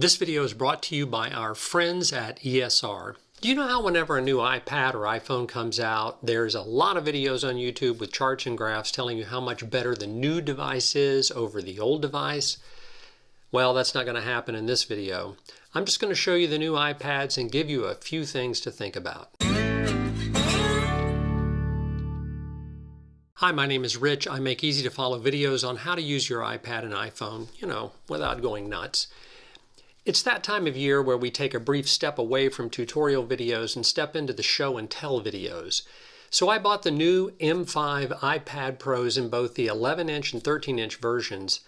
This video is brought to you by our friends at ESR. Do you know how whenever a new iPad or iPhone comes out, there's a lot of videos on YouTube with charts and graphs telling you how much better the new device is over the old device? Well, that's not going to happen in this video. I'm just going to show you the new iPads and give you a few things to think about. Hi, my name is Rich. I make easy to follow videos on how to use your iPad and iPhone, without going nuts. It's that time of year where we take a brief step away from tutorial videos and step into the show and tell videos. So I bought the new M5 iPad Pros in both the 11-inch and 13-inch versions.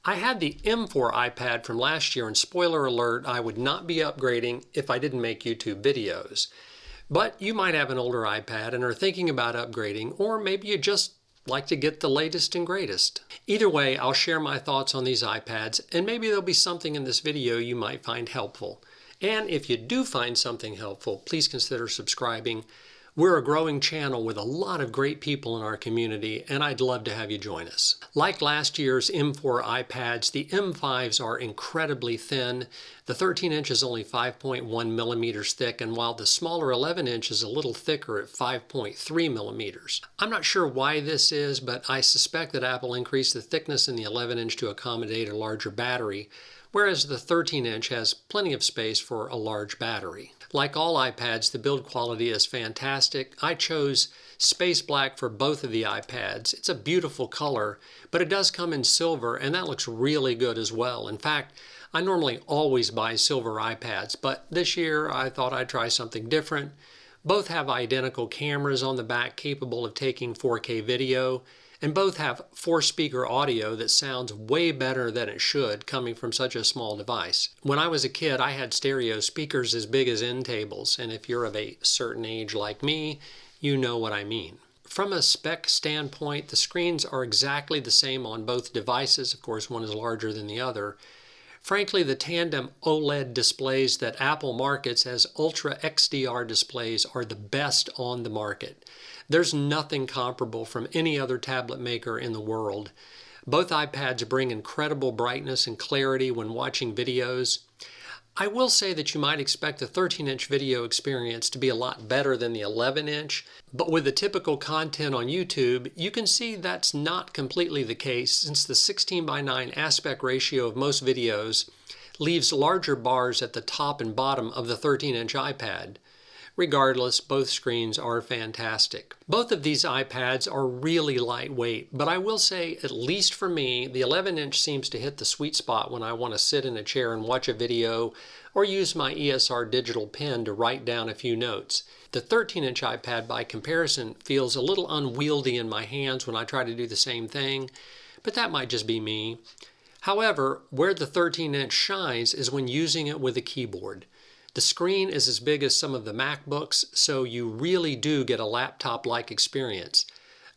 I had the M4 iPad from last year, and spoiler alert, I would not be upgrading if I didn't make YouTube videos. But you might have an older iPad and are thinking about upgrading, or maybe you just like to get the latest and greatest. Either way, I'll share my thoughts on these iPads, and maybe there'll be something in this video you might find helpful. And if you do find something helpful, please consider subscribing. We're a growing channel with a lot of great people in our community, and I'd love to have you join us. Like last year's M4 iPads, the M5s are incredibly thin. The 13-inch is only 5.1 millimeters thick, and while the smaller 11-inch is a little thicker at 5.3 millimeters. I'm not sure why this is, but I suspect that Apple increased the thickness in the 11-inch to accommodate a larger battery, whereas the 13-inch has plenty of space for a large battery. Like all iPads, the build quality is fantastic. I chose space black for both of the iPads. It's a beautiful color, but it does come in silver, and that looks really good as well. In fact, I normally always buy silver iPads, but this year I thought I'd try something different. Both have identical cameras on the back capable of taking 4K video, and both have 4-speaker audio that sounds way better than it should coming from such a small device. When I was a kid, I had stereo speakers as big as end tables, and if you're of a certain age like me, you know what I mean. From a spec standpoint, the screens are exactly the same on both devices. Of course, one is larger than the other. Frankly, the tandem OLED displays that Apple markets as Ultra XDR displays are the best on the market. There's nothing comparable from any other tablet maker in the world. Both iPads bring incredible brightness and clarity when watching videos. I will say that you might expect the 13-inch video experience to be a lot better than the 11-inch, but with the typical content on YouTube, you can see that's not completely the case, since the 16:9 aspect ratio of most videos leaves larger bars at the top and bottom of the 13-inch iPad. Regardless, both screens are fantastic. Both of these iPads are really lightweight, but I will say, at least for me, the 11-inch seems to hit the sweet spot when I want to sit in a chair and watch a video or use my ESR Digital Pen to write down a few notes. The 13-inch iPad, by comparison, feels a little unwieldy in my hands when I try to do the same thing, but that might just be me. However, where the 13-inch shines is when using it with a keyboard. The screen is as big as some of the MacBooks, so you really do get a laptop-like experience.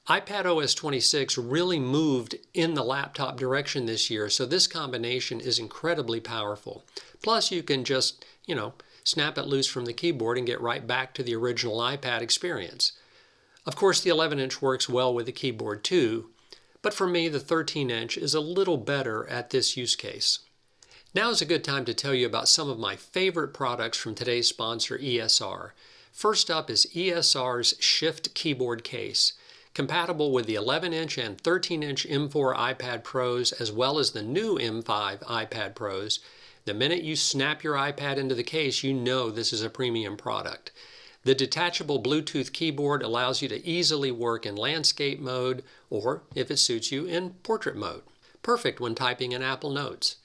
iPadOS 26 really moved in the laptop direction this year, so this combination is incredibly powerful. Plus, you can just, snap it loose from the keyboard and get right back to the original iPad experience. Of course, the 11-inch works well with the keyboard too, but for me, the 13-inch is a little better at this use case. Now is a good time to tell you about some of my favorite products from today's sponsor, ESR. First up is ESR's Shift keyboard case. Compatible with the 11-inch and 13-inch M4 iPad Pros as well as the new M5 iPad Pros, the minute you snap your iPad into the case, you know this is a premium product. The detachable Bluetooth keyboard allows you to easily work in landscape mode or, if it suits you, in portrait mode. Perfect when typing in Apple Notes.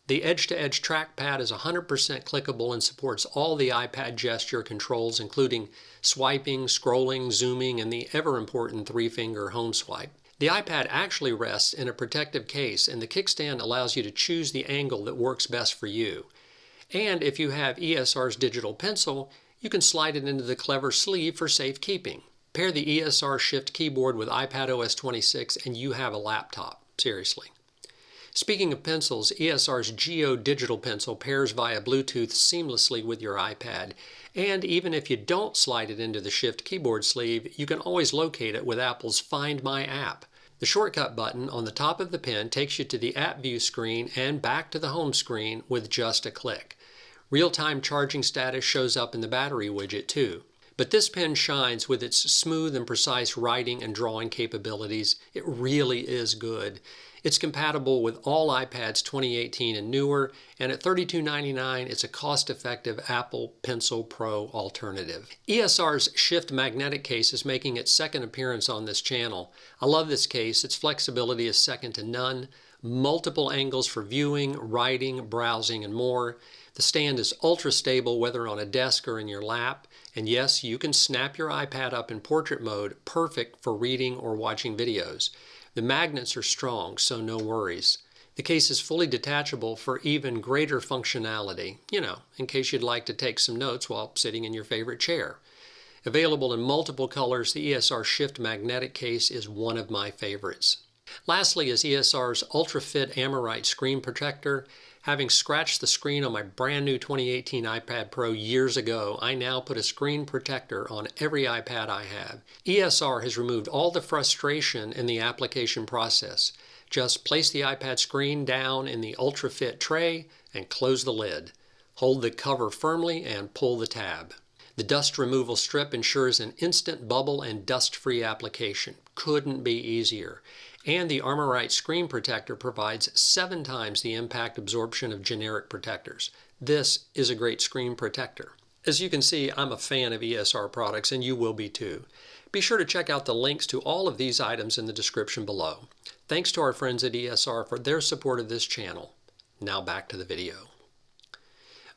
The edge-to-edge trackpad is 100% clickable and supports all the iPad gesture controls, including swiping, scrolling, zooming, and the ever-important 3-finger home swipe. The iPad actually rests in a protective case, and the kickstand allows you to choose the angle that works best for you. And if you have ESR's Digital Pencil, you can slide it into the clever sleeve for safekeeping. Pair the ESR Shift keyboard with iPadOS 26 and you have a laptop. Seriously. Speaking of pencils, ESR's Geo Digital Pencil pairs via Bluetooth seamlessly with your iPad, and even if you don't slide it into the Shift keyboard sleeve, you can always locate it with Apple's Find My app. The shortcut button on the top of the pen takes you to the app view screen and back to the home screen with just a click. Real-time charging status shows up in the battery widget too. But this pen shines with its smooth and precise writing and drawing capabilities. It really is good. It's compatible with all iPads 2018 and newer, and at $32.99, it's a cost-effective Apple Pencil Pro alternative. ESR's Shift magnetic case is making its second appearance on this channel. I love this case. Its flexibility is second to none. Multiple angles for viewing, writing, browsing, and more. The stand is ultra stable whether on a desk or in your lap. And yes, you can snap your iPad up in portrait mode, perfect for reading or watching videos. The magnets are strong, so no worries. The case is fully detachable for even greater functionality, in case you'd like to take some notes while sitting in your favorite chair. Available in multiple colors, the ESR Shift magnetic case is one of my favorites. Lastly is ESR's Ultra Fit Amorite screen protector. Having scratched the screen on my brand new 2018 iPad Pro years ago, I now put a screen protector on every iPad I have. ESR has removed all the frustration in the application process. Just place the iPad screen down in the Ultra Fit tray and close the lid. Hold the cover firmly and pull the tab. The dust removal strip ensures an instant bubble and dust-free application. Couldn't be easier. And the Amorite screen protector provides 7 times the impact absorption of generic protectors. This is a great screen protector. As you can see, I'm a fan of ESR products, and you will be too. Be sure to check out the links to all of these items in the description below. Thanks to our friends at ESR for their support of this channel. Now back to the video.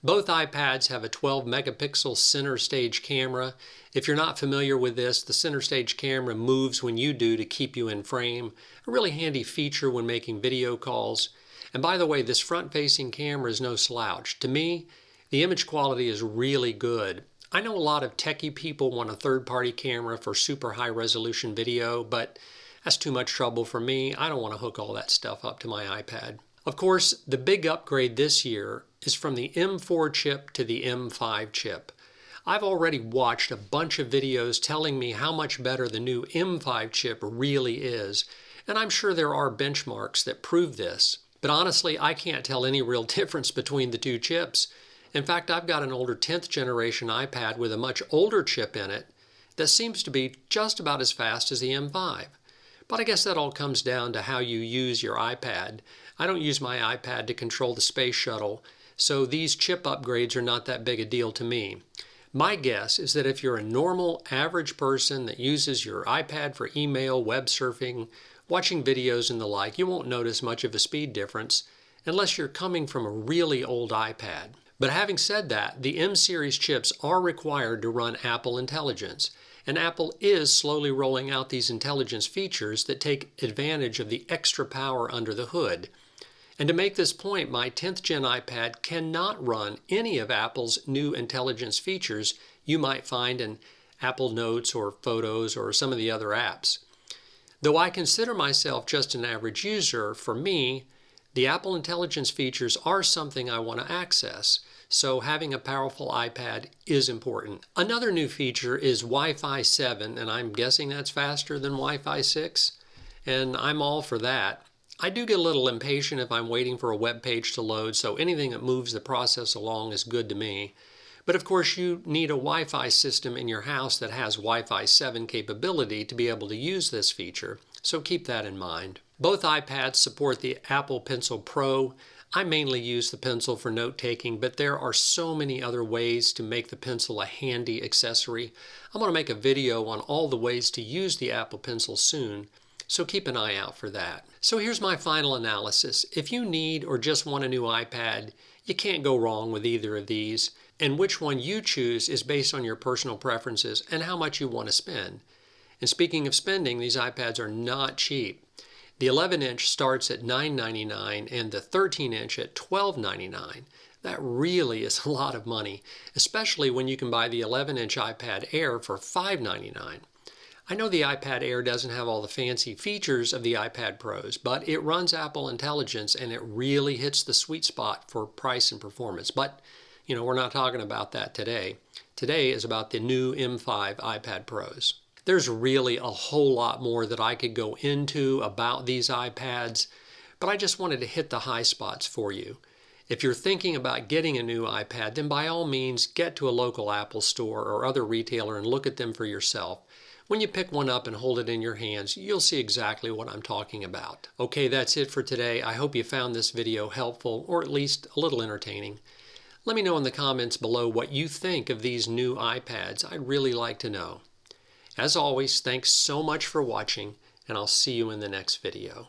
Both iPads have a 12 megapixel center stage camera. If you're not familiar with this, the center stage camera moves when you do to keep you in frame. A really handy feature when making video calls. And by the way, this front-facing camera is no slouch. To me, the image quality is really good. I know a lot of techie people want a third-party camera for super high-resolution video, but that's too much trouble for me. I don't want to hook all that stuff up to my iPad. Of course, the big upgrade this year is from the M4 chip to the M5 chip. I've already watched a bunch of videos telling me how much better the new M5 chip really is, and I'm sure there are benchmarks that prove this. But honestly, I can't tell any real difference between the two chips. In fact, I've got an older 10th generation iPad with a much older chip in it that seems to be just about as fast as the M5. But I guess that all comes down to how you use your iPad. I don't use my iPad to control the space shuttle, so these chip upgrades are not that big a deal to me. My guess is that if you're a normal, average person that uses your iPad for email, web surfing, watching videos and the like, you won't notice much of a speed difference unless you're coming from a really old iPad. But having said that, the M-series chips are required to run Apple Intelligence, and Apple is slowly rolling out these intelligence features that take advantage of the extra power under the hood. And to make this point, my 10th gen iPad cannot run any of Apple's new intelligence features you might find in Apple Notes or Photos or some of the other apps. Though I consider myself just an average user, for me, the Apple Intelligence features are something I want to access, so having a powerful iPad is important. Another new feature is Wi-Fi 7, and I'm guessing that's faster than Wi-Fi 6, and I'm all for that. I do get a little impatient if I'm waiting for a web page to load, so anything that moves the process along is good to me. But of course, you need a Wi-Fi system in your house that has Wi-Fi 7 capability to be able to use this feature, so keep that in mind. Both iPads support the Apple Pencil Pro. I mainly use the Pencil for note-taking, but there are so many other ways to make the Pencil a handy accessory. I'm going to make a video on all the ways to use the Apple Pencil soon, so keep an eye out for that. So here's my final analysis. If you need or just want a new iPad, you can't go wrong with either of these, and which one you choose is based on your personal preferences and how much you want to spend. And speaking of spending, these iPads are not cheap. The 11-inch starts at $9.99 and the 13-inch at $12.99. That really is a lot of money, especially when you can buy the 11-inch iPad Air for $5.99. I know the iPad Air doesn't have all the fancy features of the iPad Pros, but it runs Apple Intelligence and it really hits the sweet spot for price and performance. But, we're not talking about that today. Today is about the new M5 iPad Pros. There's really a whole lot more that I could go into about these iPads, but I just wanted to hit the high spots for you. If you're thinking about getting a new iPad, then by all means get to a local Apple store or other retailer and look at them for yourself. When you pick one up and hold it in your hands, you'll see exactly what I'm talking about. Okay, that's it for today. I hope you found this video helpful, or at least a little entertaining. Let me know in the comments below what you think of these new iPads. I'd really like to know. As always, thanks so much for watching, and I'll see you in the next video.